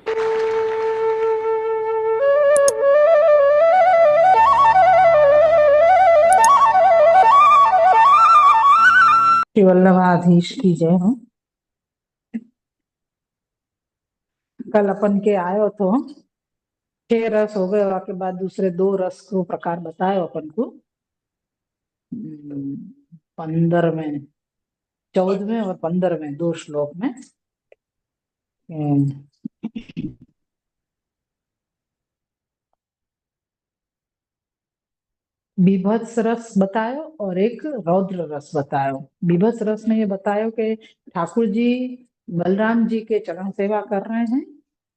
श्री वल्लभाधीश की जय हो। कल अपन के आयो तो 6 रस हो गए, के बाद दूसरे 2 रस को प्रकार बतायो अपन को। 15वें, 14वें और 15वें 2 श्लोक में। अम, बीभत्स रस बतायो और एक रौद्र रस बतायो। बीभत्स रस में ये बतायो कि ठाकुर जी बलराम जी के चरण सेवा कर रहे हैं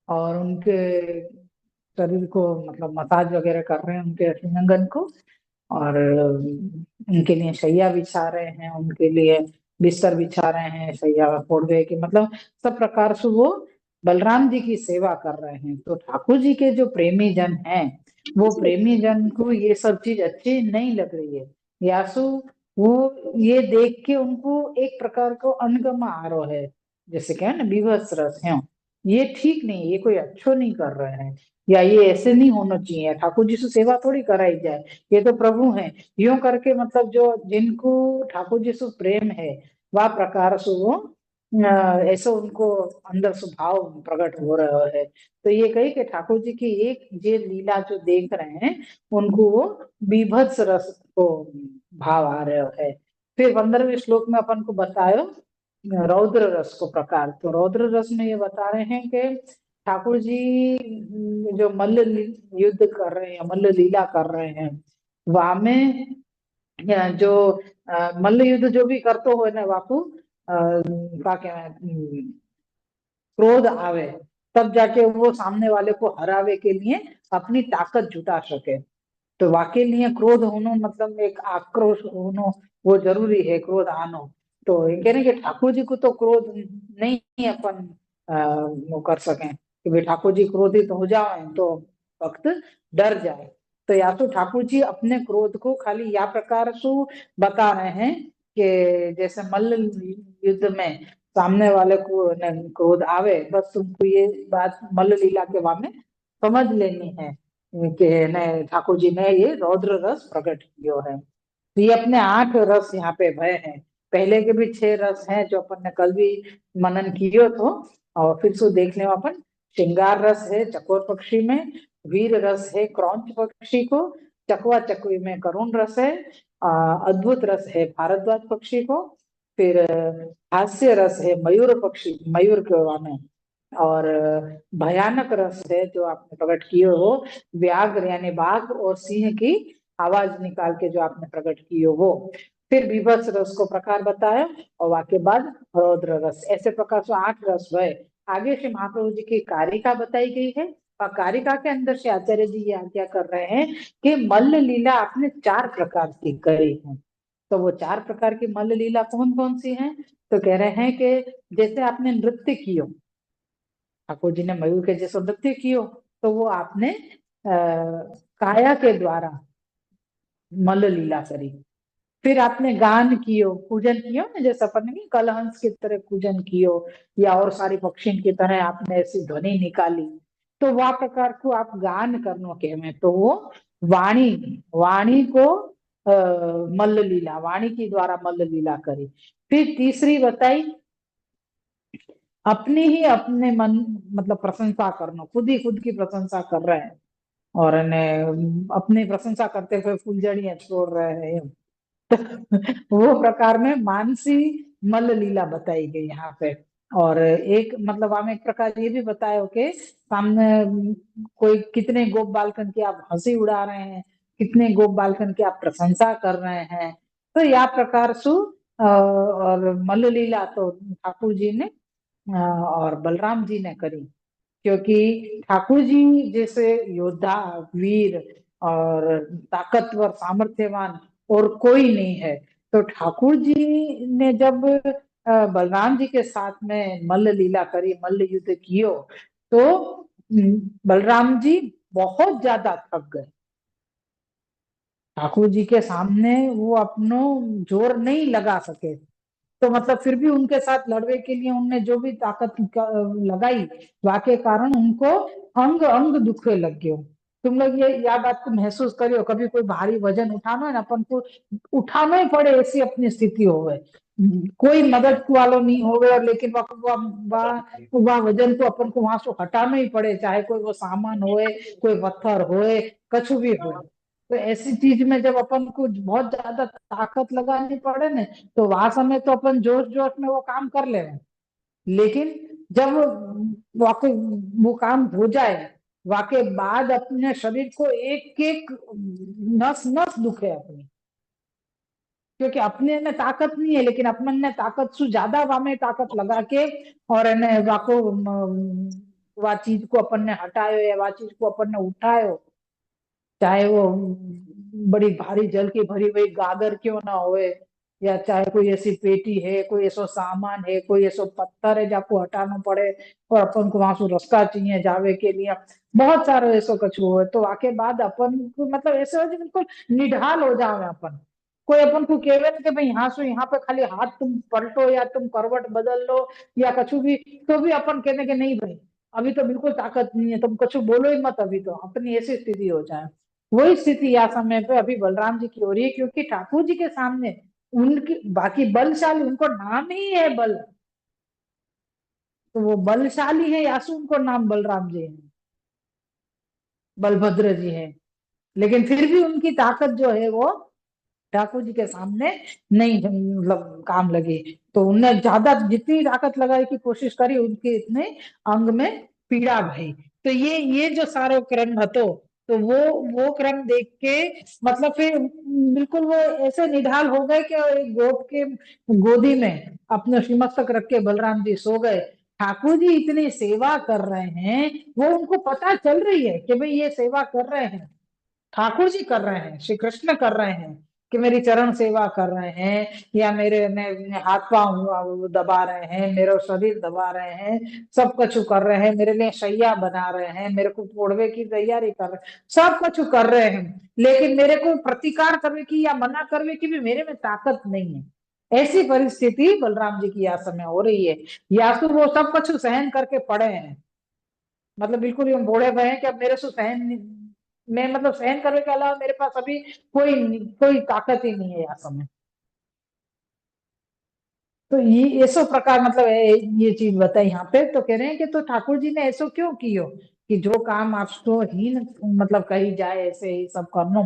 और उनके शरीर को मतलब मसाज वगैरह कर रहे हैं, उनके अलिंगन को। और उनके लिए शैया बिछा रहे हैं, उनके लिए बिस्तर बिछा रहे हैं, शैया फोड़वे की मतलब सब प्रकार से वो बलराम जी की सेवा कर रहे हैं। तो ठाकुर जी के जो प्रेमी जन हैं, वो प्रेमी जन को ये सब चीज अच्छी नहीं लग रही है। यासु वो ये देख के उनको एक प्रकार को अनगमा आरो है, जैसे क्या है ना, विवश रस है। ये ठीक नहीं, ये कोई अच्छो नहीं कर रहे हैं, या ये ऐसे नहीं होना चाहिए। ठाकुर जी से सेवा थोड़ी कराई जाए, ये तो प्रभु हैं। यूं करके मतलब जो जिनको ठाकुर जी से प्रेम है, वह प्रकार से वो ऐसा उनको अंदर स्वभाव प्रकट हो रहा है। तो ये कही कि ठाकुर जी की एक ये लीला जो देख रहे हैं, उनको वो बीभत्स रस को भाव आ रहा है। फिर 15वें श्लोक में अपन को बतायो रौद्र रस को प्रकार। तो रौद्र रस में ये बता रहे हैं कि ठाकुर जी जो युद्ध कर रहे हैं, मल्ल लीला कर रहे हैं, वहां में जो मल्ल युद्ध जो भी करते हो ना बापू, क्या कहना, क्रोध आवे, तब जाके वो सामने वाले को हरावे के लिए अपनी ताकत जुटा सके। तो वाकई लिए क्रोध होनो मतलब एक आक्रोश होनो, वो जरूरी है, क्रोध आनो। तो ये कह रहे हैं कि ठाकुर जी को तो क्रोध नहीं अपन वो कर सकें कि भाई ठाकुर जी क्रोधित हो जाए तो भक्त डर जाए। तो या तो ठाकुर जी अपने क्रोध को खाली या प्रकार से बता रहे हैं कि जैसे मल्ल युद्ध में सामने वाले को न क्रोध आवे, बस तुमको ये बात मल्ल लीला के बारे में समझ लेनी है कि ने ठाकुर जी ने ये रौद्र रस प्रकट किया है। तो ये अपने 8 रस यहाँ पे भय हैं। पहले के भी 6 रस हैं जो अपन ने कल भी मनन कियो तो, और फिर से देख ले अपन। श्रृंगार रस है चकोर पक्षी में, वीर रस है क्रौंच पक्षी को, चकवा चकवी में करुण रस है, अद्भुत रस है भारद्वाज पक्षी को। फिर हास्य रस है मयूर पक्षी, मयूर के में। और भयानक रस है जो आपने प्रकट किए हो, व्याघ्र यानी बाघ और सिंह की आवाज निकाल के जो आपने प्रकट किए हो वो। फिर बीभत्स रस को प्रकार बताया, और वाके बाद रौद्र रस। ऐसे प्रकार से 8 रस हुए। आगे से महाप्रभु जी की कारिका बताई गई है, और कारिका के अंदर से आचार्य जी ये आज्ञा कर रहे हैं कि मल्ल लीला आपने 4 प्रकार की करी है। तो वो 4 प्रकार की मल्ल लीला कौन कौन सी हैं? तो कह रहे हैं कि जैसे आपने नृत्य कियो, ठाकुर जी ने मयूर के जैसे नृत्य कियो, तो वो आपने काया के द्वारा मल्ल लीला करी। फिर आपने गान कियो, पूजन कियो ना, जैसे अपन ने कलहंस की तरह पूजन कियो, या और सारी पक्षी की तरह आपने ऐसी ध्वनि निकाली, तो वह प्रकार को आप गान करनो के में, तो वो वाणी, वाणी को मल्ल लीला, वाणी के द्वारा मल्ल लीला करी। फिर तीसरी बताई अपनी ही अपने मन मतलब प्रशंसा करना, खुद ही खुद की प्रशंसा कर रहे हैं, और अपनी प्रशंसा करते हुए फुलझड़ियां छोड़ रहे हैं। वो प्रकार में मानसी मल्ल लीला बताई गई यहाँ पे। और एक मतलब हम एक प्रकार ये भी बताए हो कि सामने कोई कितने गोप बालकन की आप हंसी उड़ा रहे हैं, कितने गोप बालकन की आप प्रशंसा कर रहे हैं। तो यह प्रकार सु और मल्ल लीला तो ठाकुर जी ने और बलराम जी ने करी, क्योंकि ठाकुर जी जैसे योद्धा, वीर और ताकतवर, सामर्थ्यवान और कोई नहीं है। तो ठाकुर जी ने जब बलराम जी के साथ में मल्ल लीला करी, मल्ल युद्ध कियो, तो बलराम जी बहुत ज्यादा थक गए। ठाकुर जी के सामने वो अपनो जोर नहीं लगा सके। तो मतलब फिर भी उनके साथ लड़ने के लिए उनने जो भी ताकत लगाई, वाके कारण उनको अंग अंग दुखने लग गयो। तुम लोग ये या बात को महसूस करियो, कभी कोई भारी वजन उठाना है ना, अपन को उठाना ही पड़े ऐसी अपनी स्थिति होवे, कोई मदद वालो नहीं होवे, और लेकिन वह वजन को अपन को वहां से हटाना ही पड़े, चाहे कोई वो सामान होए, कोई पत्थर होए, कछु भी हो। तो ऐसी चीज में जब अपन को बहुत ज्यादा ताकत लगानी पड़े ना, तो वहां समय तो अपन जोश जोश में वो काम कर ले, लेकिन जब वाकई वो काम हो जाए, वाके बाद अपने शरीर को एक एक नस नस दुखे अपनी, क्योंकि अपने में ताकत नहीं है, लेकिन अपन ने ताकत से ज्यादा वामे ताकत लगा के और इन्हें वाको वा चीज को अपन ने हटायो या वा चीज को अपन ने उठायो, चाहे वो बड़ी भारी जल की भरी हुई गागर क्यों ना होए, या चाहे कोई ऐसी पेटी है, कोई ऐसा सामान है, कोई ऐसा पत्थर है जाको हटाना पड़े, और अपन को वहां से रास्ता चाहिए जावे के लिए, बहुत सारे ऐसा कुछ हो, तो आके बाद अपन को मतलब ऐसे हो जो बिल्कुल निढाल हो जावे अपन। कोई अपन को केवे ना कि भाई यहाँ से यहाँ पे खाली हाथ तुम पलटो या तुम करवट बदल लो या कछु भी, तो भी अपन कहने के नहीं भाई, अभी तो बिल्कुल ताकत नहीं है, तुम कुछ बोलो ही मत, अभी तो अपनी ऐसी स्थिति हो जाए। वही स्थिति या समय पे अभी बलराम जी की हो रही है, क्योंकि ठाकुर जी के सामने उनकी बाकी बलशाली, उनको नाम ही है बल, तो वो बलशाली है, यासु उनको नाम बलराम जी है, बलभद्र जी है, लेकिन फिर भी उनकी ताकत जो है वो ठाकुर जी के सामने नहीं मतलब काम लगी। तो उनने ज्यादा जितनी ताकत लगाने की कोशिश करी, उनके इतने अंग में पीड़ा भई। तो ये जो सारो क्रम हतो, तो वो क्रम देख के मतलब फिर बिल्कुल वो ऐसे निढाल हो गए कि एक गोप के गोदी में अपने श्रीमस्तक रख के बलराम जी सो गए। ठाकुर जी इतनी सेवा कर रहे हैं, वो उनको पता चल रही है कि भाई ये सेवा कर रहे हैं, ठाकुर जी कर रहे हैं, श्री कृष्ण कर रहे हैं, कि मेरी चरण सेवा कर रहे हैं, या मेरे हाथ पांव दबा रहे हैं, मेरा शरीर दबा रहे हैं, सब कुछ कर रहे हैं, मेरे लिए शैया बना रहे हैं, मेरे को ओढ़वे की तैयारी कर रहे हैं, सब कुछ कर रहे हैं, लेकिन मेरे को प्रतिकार करने की या मना करने की भी मेरे में ताकत नहीं है। ऐसी परिस्थिति बलराम जी की या समय हो रही है, या तो वो सब कुछ सहन करके पड़े हैं, मतलब बिल्कुल ये बोले भय हैं कि अब मेरे से सहन मैं मतलब सहन करने के अलावा मेरे पास अभी कोई कोई ताकत ही नहीं है यहाँ समय। तो ये ऐसो प्रकार मतलब ये चीज बताई यहाँ पे, तो कह रहे हैं कि तो ठाकुर जी ने ऐसो क्यों कियो, कि जो काम आपको ही मतलब कही जाए ऐसे ही सब करनो,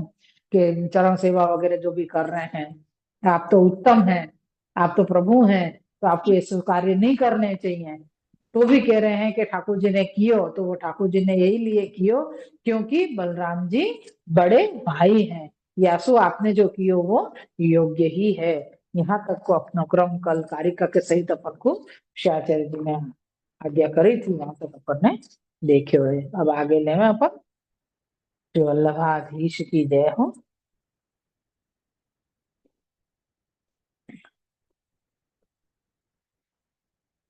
कि चरण सेवा वगैरह जो भी कर रहे हैं, आप तो उत्तम हैं, आप तो प्रभु हैं, तो आपको ऐसे कार्य नहीं करने चाहिए। तो भी कह रहे हैं कि ठाकुर जी ने कियो, तो वो ठाकुर जी ने यही लिए कियो क्योंकि बलराम जी बड़े भाई हैं, यासु आपने जो कियो वो योग्य ही है। यहाँ तक को अपना क्रम कल कारिका के सहित अपन को श्याचार्य जी ने आज्ञा करी थी, वहां तक अपन ने देखे हुए। अब आगे ले में अपन श्री वल्लभाधीश की जय हो।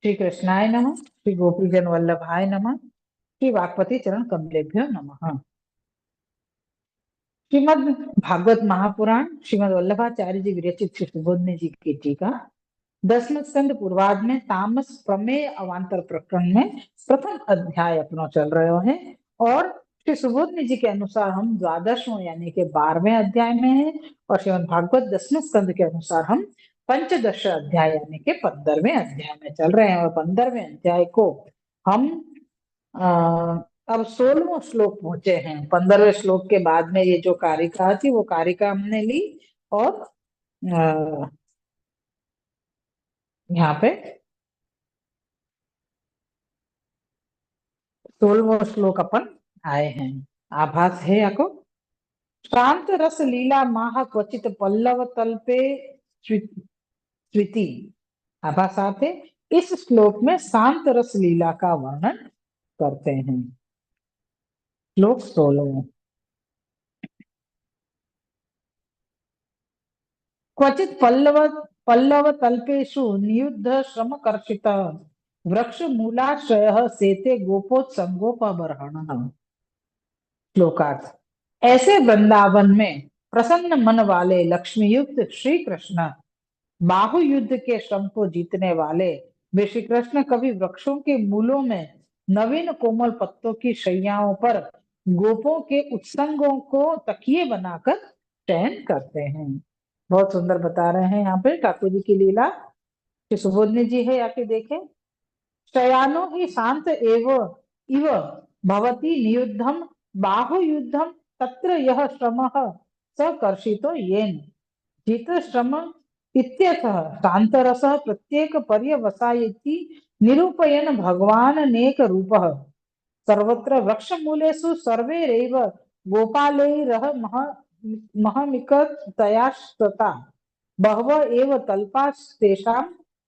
श्री कृष्णाय नमः, श्री गोपीजन वल्लभाय नमः, श्री वागपति चरण कमलेभ्यो नमः। श्रीमद भागवत महापुराण श्रीमद वल्लभाचार्य जी विरचित श्री सुबोधनी जी की टीका, 10वें स्कंद पूर्वार्ध में तामस प्रमेय अवांतर प्रकरण में प्रथम अध्याय अपना चल रहे हैं, और श्री सुबोधनी जी के अनुसार हम द्वादशों यानी के 12वें अध्याय में हैं, और श्रीमद भागवत 10वें स्कंद के अनुसार हम पंचदश अध्याय यानी के 15वें अध्याय में चल रहे हैं। और 15वें अध्याय को हम अब 16वां श्लोक पहुंचे हैं। 15वें श्लोक के बाद में ये जो कारिका थी वो कारिका हमने ली, और यहाँ पे 16वां श्लोक अपन आए हैं। आभास है आपको? शांत रस लीला माह क्वचित पल्लव तल्पे स्वीति। आभास आते इस श्लोक में शांत रस लीला का वर्णन करते हैं। श्लोक 16। क्वचित पल्लव पल्लव तल्पेशु नियुद्ध श्रम कर्षित वृक्ष मूलाश्रय सेते गोपोत्संगोपबर्हण। श्लोकार्थ। ऐसे वृंदावन में प्रसन्न मन वाले लक्ष्मी युक्त श्री कृष्ण बाहु युद्ध के श्रम को जीतने वाले वे श्री कृष्ण कभी वृक्षों के मूलों में नवीन कोमल पत्तों की शैयाओं पर गोपों के उत्संगों को तकिए बनाकर शयन करते हैं। बहुत सुंदर बता रहे हैं यहाँ पे ठाकुर जी की लीला। कि सुबोधनी जी है, आके देखें। शयानो हि शांत एव इव भवति नियुद्धम बाहुयुद्धम तत्र यः श्रमः सकर्षितो येन। जित श्रम इत्यर्थः शांतरसः प्रत्येक पर्यवसायति निरूपयन् भगवान् अनेक रूपः सर्वत्र वृक्षमूलेषु सर्वैरेव गोपालैरह महमिकतया स्तता बहवः एव तल्पास्तेषां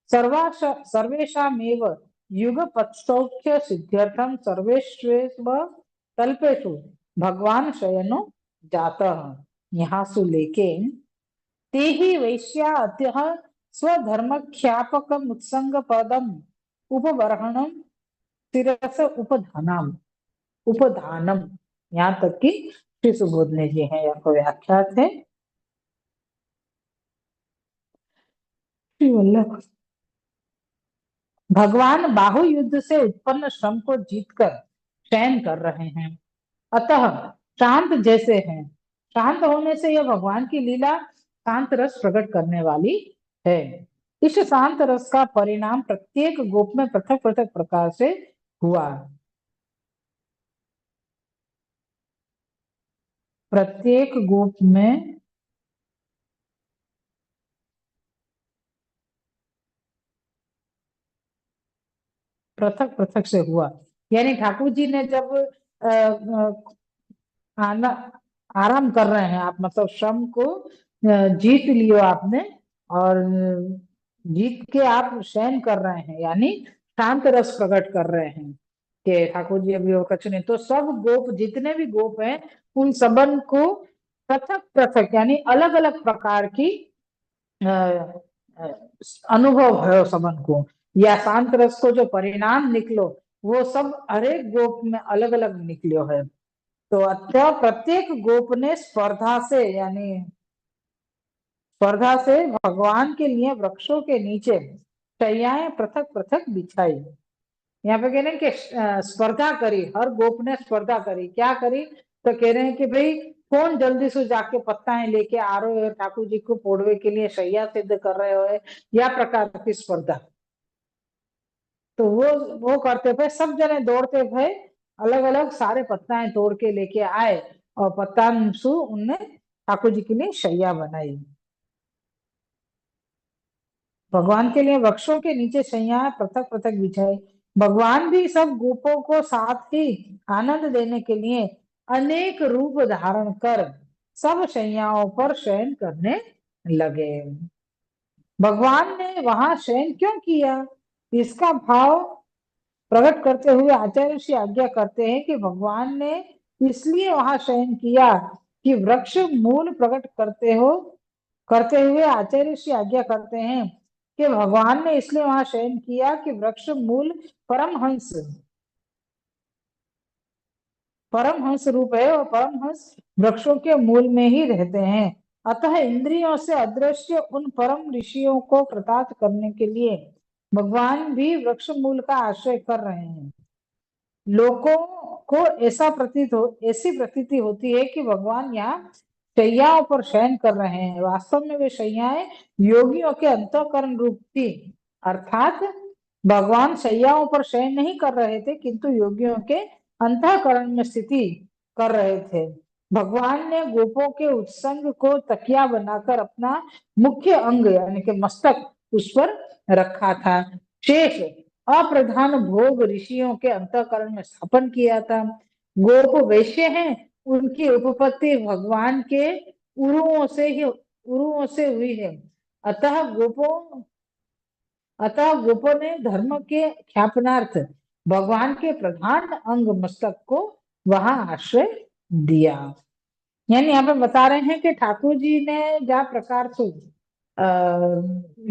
सर्वेषामेव युगपत्सौख्य सिद्ध्यर्थं सर्वेष्वेव तल्पेषु भगवान शयनो जातः। यहाँ से लेके ते ही वैश्या अत्यः स्वधर्मख्यापकम् उत्संग पदम उपबर्हणम शिरस उपधानम, यहाँ तक कि श्री सुबोधने जी हैं, यहाँ व्याख्यात है। श्री वल्लभ भगवान बाहु युद्ध से उत्पन्न श्रम को जीतकर शयन कर रहे हैं, अतः शांत जैसे हैं। शांत होने से यह भगवान की लीला शांत रस प्रकट करने वाली है। इस शांत रस का परिणाम प्रत्येक गोप में पृथक पृथक प्रकार से हुआ। प्रत्येक गोप में पृथक पृथक से हुआ। यानी ठाकुर जी ने जब आना आराम कर रहे हैं आप, मतलब श्रम को जीत लियो आपने, और जीत के आप शयन कर रहे हैं, यानी शांत रस प्रकट कर रहे हैं कि ठाकुर जी अभी कछ नहीं। तो सब गोप, जितने भी गोप हैं, उन सबन को पृथक पृथक यानी अलग अलग प्रकार की अनुभव है सबन को, या शांत रस को जो परिणाम निकलो वो सब हर एक गोप में अलग अलग निकलो है। तो अतः प्रत्येक गोप ने स्पर्धा से, यानी स्पर्धा से भगवान के लिए वृक्षों के नीचे शैयाएं पृथक पृथक बिछाई। यहाँ पे कह रहे हैं कि स्पर्धा करी, हर गोप ने स्पर्धा करी। क्या करी? तो कह रहे हैं कि भाई कौन जल्दी से जाके पत्ताएं लेके आ रहे हो ठाकुर जी को पोड़वे के लिए, शैया सिद्ध कर रहे हो, या प्रकार की स्पर्धा। तो वो करते थे, सब जने दौड़ते थे, अलग अलग सारे पत्ताएं तोड़ के लेके आए, और पत्तांशु उनने ठाकुर जी के लिए शैया बनाई। भगवान के लिए वृक्षों के नीचे शैया पृथक पृथक बिछाई। भगवान भी सब गोपों को साथ ही आनंद देने के लिए अनेक रूप धारण कर सब शैयाओं पर शयन करने लगे। भगवान ने वहां शयन क्यों किया, इसका भाव प्रकट करते हुए आचार्य श्री आज्ञा करते हैं कि भगवान ने इसलिए वहां शयन किया कि वृक्ष मूल प्रकट करते हुए आचार्य श्री आज्ञा करते हैं कि भगवान ने इसलिए वहां शयन किया कि वृक्ष मूल परमहंस परमहंस रूप है, और परमहंस वृक्षों के मूल में ही रहते हैं। अतः इंद्रियों से अदृश्य उन परम ऋषियों को कृतार्थ करने के लिए भगवान भी वृक्ष मूल का आश्रय कर रहे हैं। लोगों को ऐसी प्रतीति होती है कि भगवान यहाँ शैयाओं पर शयन कर रहे हैं। वास्तव में वे शैयाएं योगियों के अंतःकरण रूप थी, अर्थात भगवान शैयाओं पर शयन नहीं कर रहे थे, किंतु योगियों के अंतःकरण में स्थिति कर रहे थे। भगवान ने गोपों के उत्संग को तकिया बनाकर अपना मुख्य अंग यानी कि मस्तक उस पर रखा था। शेष अप्रधान भोग ऋषियों के अंतःकरण में स्थापन किया था। गोप वैश्य हैं, उनकी उपपत्ति भगवान के उरुओं से हुई है। अतः गोपों ने धर्म के ख्यापनार्थ भगवान के प्रधान अंग मस्तक को वहां आश्रय दिया। यानी यहाँ पे बता रहे हैं कि ठाकुर जी ने जा प्रकार से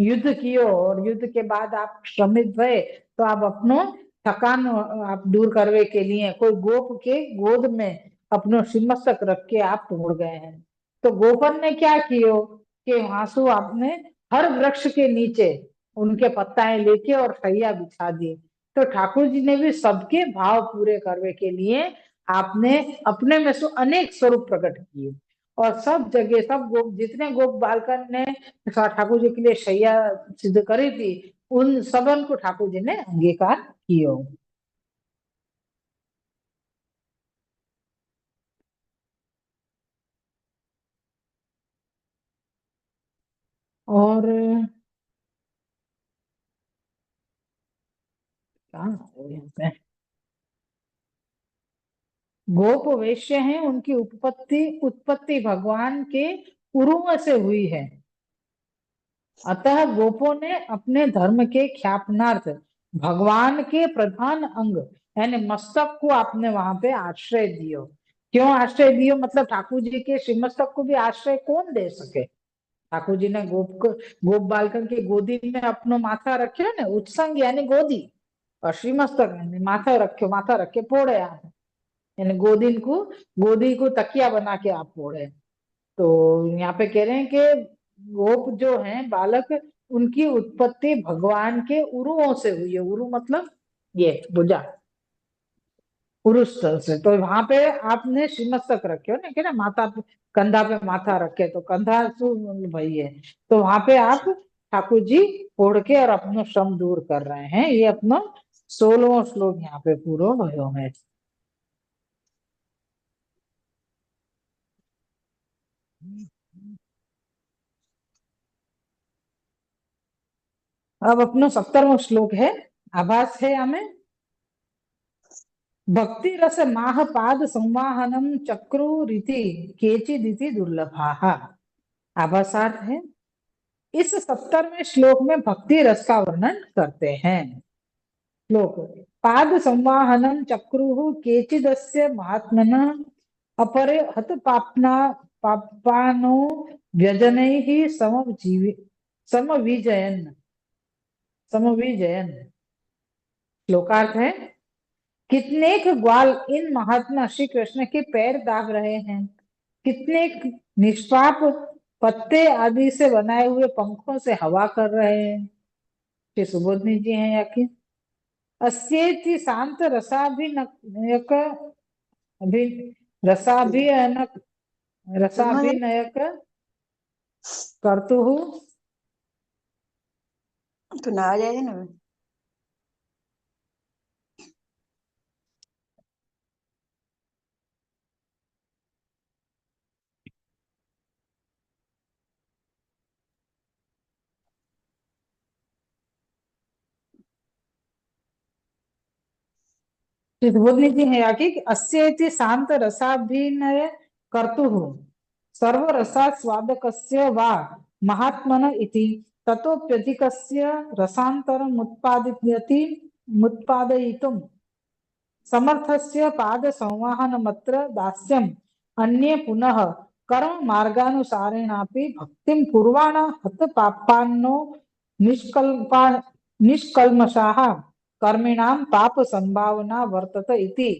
युद्ध कियो, और युद्ध के बाद आप श्रमित भय, तो आप अपनो थकान आप दूर करने के लिए कोई गोप के गोद में अपनो सिमस्तक रख के आप तोड़ गए हैं। तो गोपन ने क्या कियो कि हासु आपने हर वृक्ष के नीचे उनके पत्ताएं लेके और शैया बिछा दिए। तो ठाकुर जी ने भी सबके भाव पूरे करने के लिए आपने अपने में से अनेक स्वरूप प्रकट किए, और सब जगह सब गोप जितने गोप बालकन ने ठाकुर जी के लिए शैया सिद्ध करी थी, उन सबन को ठाकुर जी ने अंगीकार किया। और कहाँ है यहाँ पे? गोप वैश्य हैं, उनकी उत्पत्ति उत्पत्ति भगवान के उरुव से हुई है। अतः गोपों ने अपने धर्म के ख्यापनार्थ भगवान के प्रधान अंग यानी मस्तक को आपने वहां पे आश्रय दियो। क्यों आश्रय दियो? मतलब ठाकुर जी के श्रीमस्तक को भी आश्रय कौन दे सके? ठाकुर जी ने गोप बालकन की गोदी में अपनो माथा रखियो ने, उत्संग यानी गोदी, और श्रीमस्तक यानी माथा रखे पोड़े आप, यानी गोदी को तकिया बना के आप पोड़े। तो यहाँ पे कह रहे हैं कि गोप जो हैं बालक, उनकी उत्पत्ति भगवान के उरुओं से हुई है। उरु मतलब ये भुजा, उरुस्थल से। तो वहां पे आपने श्रीमस्तक रखे हो ना, कि ना माथा कंधा पे माथा रखे, तो कंधा भाई है। तो वहां पे आप ठाकुर जी फोड़ के और अपनो श्रम दूर कर रहे हैं। ये अपना 16वां श्लोक यहाँ पे पूरा भयो है। अब अपना 70वां श्लोक है। आभास है हमें। भक्ति रस माह पाद संवाहनम चक्रु रीति केचिदिति दुर्लभा। आभासार्थ है। इस 70वें श्लोक में भक्ति रस का वर्णन करते हैं। श्लोक: पाद संवाहनम चक्रु केचिदस्य महात्मनः अपरे हत पापना पापानो व्यजनैः समविजयन समविजयन। श्लोकार्थ है। कितने ग्वाल इन महात्मा श्री कृष्ण के पैर दाग रहे हैं, कितने निष्पाप पत्ते आदि से बनाए हुए पंखों से हवा कर रहे हैं। श्री सुबोधनी जी हैं या कि अस्येति शांत रसाभिनयक अभि रसाभिनयक तुम्हारे रसाभिनयक कर्तुः। तो ना आ जाएगा ना। सुबोधनी जी हैं या कि अस्येति शांत रसाभिनय कर्तुः सर्व रसास्वादकस्य वा महात्मन इति ततोप्यधिकस्य रसान्तरम् उत्पादयितुं समर्थस्य पाद संवाहनमत्र दास्यम्। अन्ये पुनः कर्म मार्गानुसारेणापि भक्तिं कुर्वाणा हत पापान्नो निष्कल्पा निष्कल्मषाः कर्मिणां पाप संभावना वर्तत इति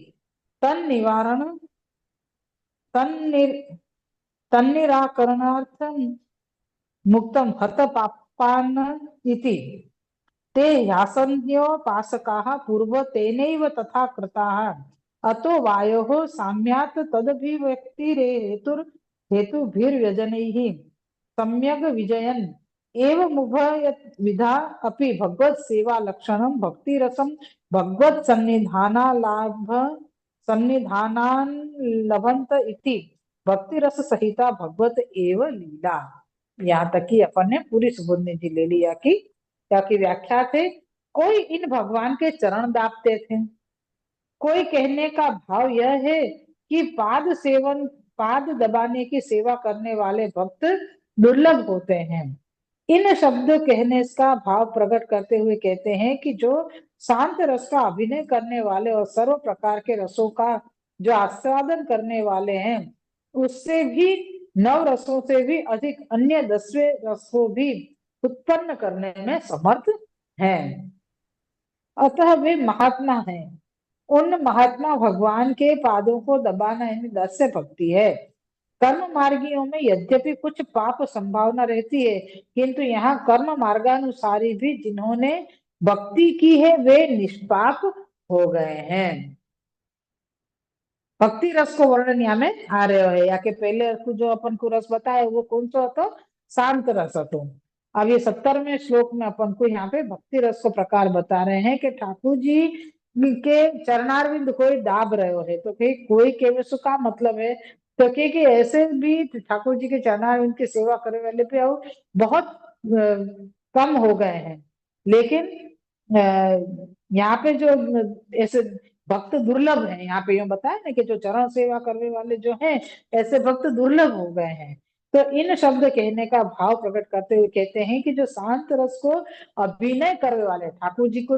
तन्निवारण तन्निर तन्निराकरणार्थं मुक्तं हत पापान् इति ते ह्यासन्योपासकाः पूर्व तेनैव तथा कृताः। अतो वायोः साम्यात् हेतुभिर्व्यजनैः सम्यग् विजयन् एवमुभयविधा अपि भगवत् सेवा लक्षणं भक्तिरसं भगवत् सन्निधानान् लभन्त इति भक्ति रस सहिता भगवत एव लीला। यहाँ तक कि अपन ने पूरी सुबोधनी जी ले लिया कि क्या की व्याख्या थे। कोई इन भगवान के चरण दापते थे, कोई कहने का भाव यह है कि पाद दबाने की सेवा करने वाले भक्त दुर्लभ होते हैं। इन शब्द कहने का भाव प्रकट करते हुए कहते हैं कि जो शांत रस का अभिनय करने वाले और सर्व प्रकार के रसों का जो आस्वादन करने वाले हैं, उससे भी नव रसों से भी अधिक अन्य 10वें रसों भी उत्पन्न करने में समर्थ हैं। अतः वे महात्मा हैं। उन महात्मा भगवान के पादों को दबाना यानी दास्य भक्ति है। कर्म मार्गियों में यद्यपि कुछ पाप संभावना रहती है, किंतु यहाँ कर्म मार्गानुसारी भी जिन्होंने भक्ति की है वे निष्पाप हो गए हैं। भक्ति रस को वर्णन यहाँ में आ रहे हो या कि पहले जो अपन को रस बताया वो कौन सा હતો? शांत रस હતો। अब ये 70वें श्लोक में अपन को यहाँ पे भक्ति रस को प्रकार बता रहे हैं कि ठाकुर जी के चरणारविंद कोई दाब रहे है तो कोई केवे सु का मतलब है तो कि ऐसे भी ठाकुर जी के चरणारविंद की सेवा करने वाले पे बहुत कम हो गए हैं। लेकिन यहाँ पे जो ऐसे भक्त दुर्लभ है, यहाँ पे यूं बताया ना कि जो चरण सेवा करने वाले जो हैं ऐसे भक्त दुर्लभ हो गए हैं। तो इन शब्द कहने का भाव प्रकट करते हुए कहते हैं कि जो शांत रस को अभिनय करने वाले ठाकुर जी को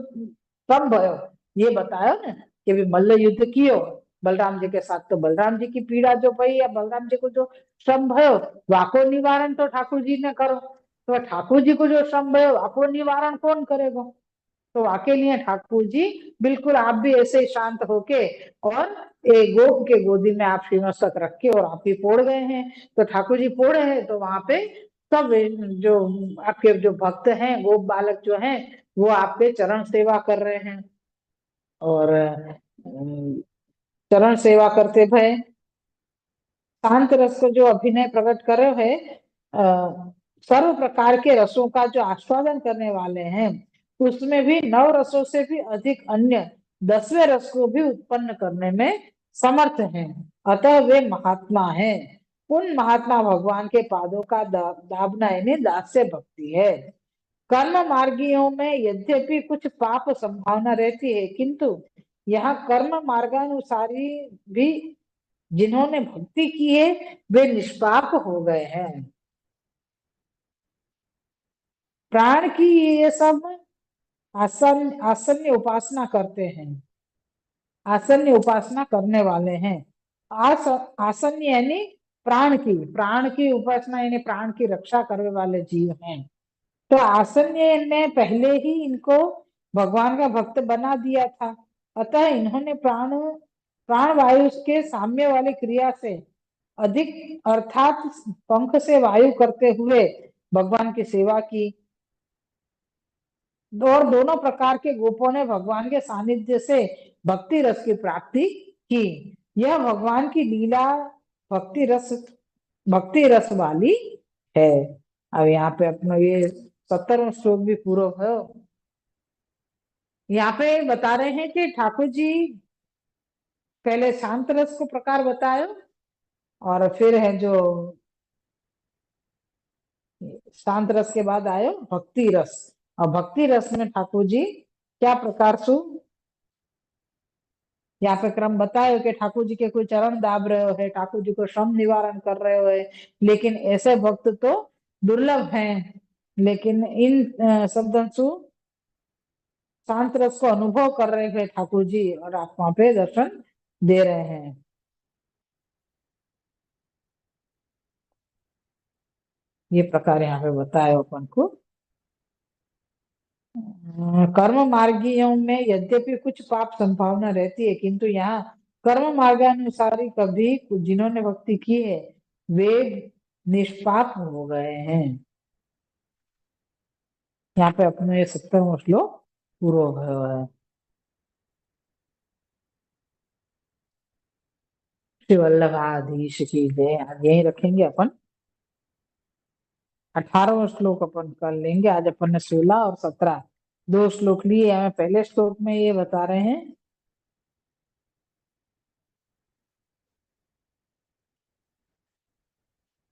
कम भयो ये बतायो ना कि भी मल्ल युद्ध कियो बलराम जी के साथ तो बलराम जी की पीड़ा जो भई या बलराम जी को जो श्रम भयो वाको निवारण तो ठाकुर जी ने करो। तो ठाकुर जी को जो श्रम भयो वाको निवारण कौन करेगा? तो अकेले हैं ठाकुर जी। बिल्कुल आप भी ऐसे शांत होके और एक गोप के गोदी में आप श्रीमस्तक रख के और आप ही पोड़ गए हैं। तो ठाकुर जी पोड़े हैं तो वहां पे सब जो आपके जो भक्त हैं गोप बालक जो हैं वो आपके चरण सेवा कर रहे हैं और चरण सेवा करते भय शांत रस को जो अभिनय प्रकट करे है सर्व प्रकार के रसों का जो आस्वादन करने वाले हैं उसमें भी 9 रसों से भी अधिक अन्य 10वें रस को भी उत्पन्न करने में समर्थ हैं। अतः वे महात्मा हैं। उन महात्मा भगवान के पादों का दाबना इन्हें दास्य भक्ति है। कर्म मार्गियों में यद्यपि कुछ पाप संभावना रहती है किंतु यहाँ कर्म मार्गानुसारी भी जिन्होंने भक्ति की है वे निष्पाप हो गए हैं। प्राण की ये सब आसन्य उपासना करते हैं, आसन्य उपासना करने वाले हैं। आसन्य यानी प्राण की उपासना यानी प्राण की रक्षा करने वाले जीव हैं। तो आसन्य ने पहले ही इनको भगवान का भक्त बना दिया था। अतः इन्होंने प्राण वायु के साम्य वाली क्रिया से अधिक अर्थात पंख से वायु करते हुए भगवान की सेवा की और दोनों प्रकार के गोपों ने भगवान के सानिध्य से भक्ति रस की प्राप्ति की। यह भगवान की लीला भक्ति रस वाली है। अब यहाँ पे अपना ये 70वां श्लोक भी पूरा है। यहाँ पे बता रहे हैं कि ठाकुर जी पहले शांत रस को प्रकार बतायो और फिर है जो शांत रस के बाद आयो भक्ति रस और भक्ति रस में ठाकुर जी क्या प्रकार सु यहाँ पे क्रम बतायो कि ठाकुर जी के कोई चरण दाब रहे हो है ठाकुर जी को श्रम निवारण कर रहे हो है लेकिन ऐसे भक्त तो दुर्लभ हैं। लेकिन इन शब्दों सु शांत रस को अनुभव कर रहे हैं ठाकुर जी और आप वहां पे दर्शन दे रहे हैं। ये प्रकार यहाँ पे बताया अपन को। कर्म मार्गियों में यद्यपि कुछ पाप संभावना रहती है किंतु यहाँ कर्म मार्गानुसारी कभी जिन्होंने भक्ति की है वे निष्पाप हो गए हैं। यहाँ पे अपने 70वां श्लोक पूरा हुआ है। श्री वल्लभाधीश की जय। आज यही रखेंगे अपन। 18वां श्लोक अपन कर लेंगे। आज अपन ने 16 और 17 दो श्लोक लिए। हमें पहले श्लोक में ये बता रहे हैं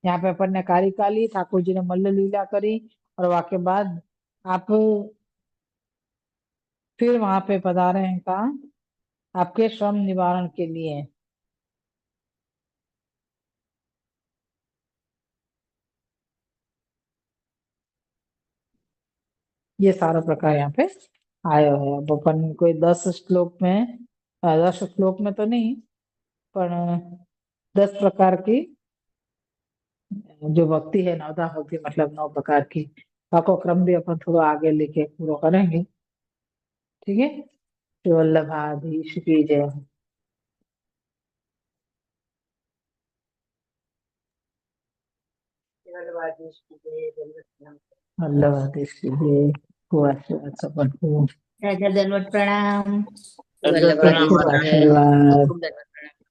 यहाँ पे अपन ने कारिका ली ठाकुर जी ने मल्ल लीला करी और वाके बाद आप फिर वहां पे पधारे हैं कहा आपके श्रम निवारण के लिए। ये सारा प्रकार यहाँ पे आया है। अब अपन कोई 10 श्लोक में 10 श्लोक में तो नहीं पर 10 प्रकार की जो भक्ति है नवधा भक्ति मतलब 9 प्रकार की का क्रम भी अपन थोड़ा आगे लेके पूरा करेंगे। ठीक है। श्री वल्लभाधीश की जय। अल्लाह के लिए को आशीर्वाद सबको राजा दंडवत प्रणाम। दंडवत वल्लभ प्रणाम खूब वाला है। आशीर्वाद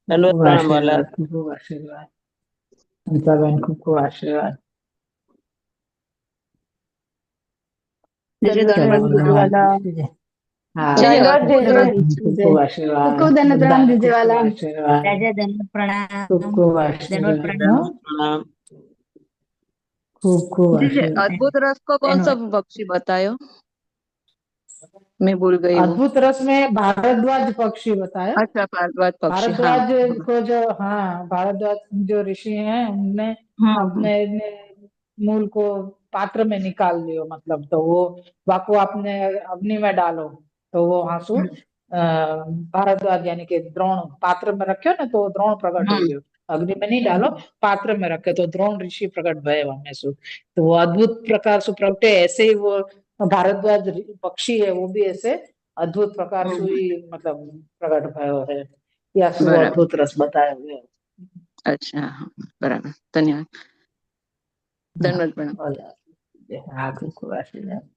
दंडवत प्रणाम वाला। खूब आशीर्वाद संता बहन खूब आशीर्वाद जय चलो धन्यवाद जीजे वाला। हाँ धन्यवाद जीजे। खूब आशीर्वाद खूब धन्यवाद जीजे वाला। आशीर्वाद राजा दंडवत प्रणाम। खूब दंडवत आशीर्वाद प्रणाम। प्रणाम। खूब जीजे आशीर्वाद अद्भुत रस को कौन सा पक्षी बतायो? मैं भूल गई वो। अद्भुत रस में भारद्वाज पक्षी बताया। अच्छा भारद्वाज पक्षी, हाँ। भारद्वाज को जो, हाँ, भारद्वाज जो ऋषि हैं उनने अपने मूल को पात्र में निकाल लियो, मतलब तो वो वाको आपने अग्नि में डालो तो वो हाँसू भारद्वाज यानी कि द्रोण पात्र में रखो ना तो द्रोण प्रकट हो गयो। अग्नि में नहीं डालो, पात्र में रखे तो द्रोण ऋषि प्रकट भय हमें सु, तो वो अद्भुत प्रकार से प्रकटे। ऐसे ही वो भारद्वाज पक्षी है, वो भी ऐसे अद्भुत प्रकार से ही मतलब प्रकट भयो है। या सु बराबर। अद्भुत रस बताया हुआ है। अच्छा, हाँ, बराबर, धन्यवाद। धन्यवाद प्रणाम। हाँ, खूब आशीर्वाद।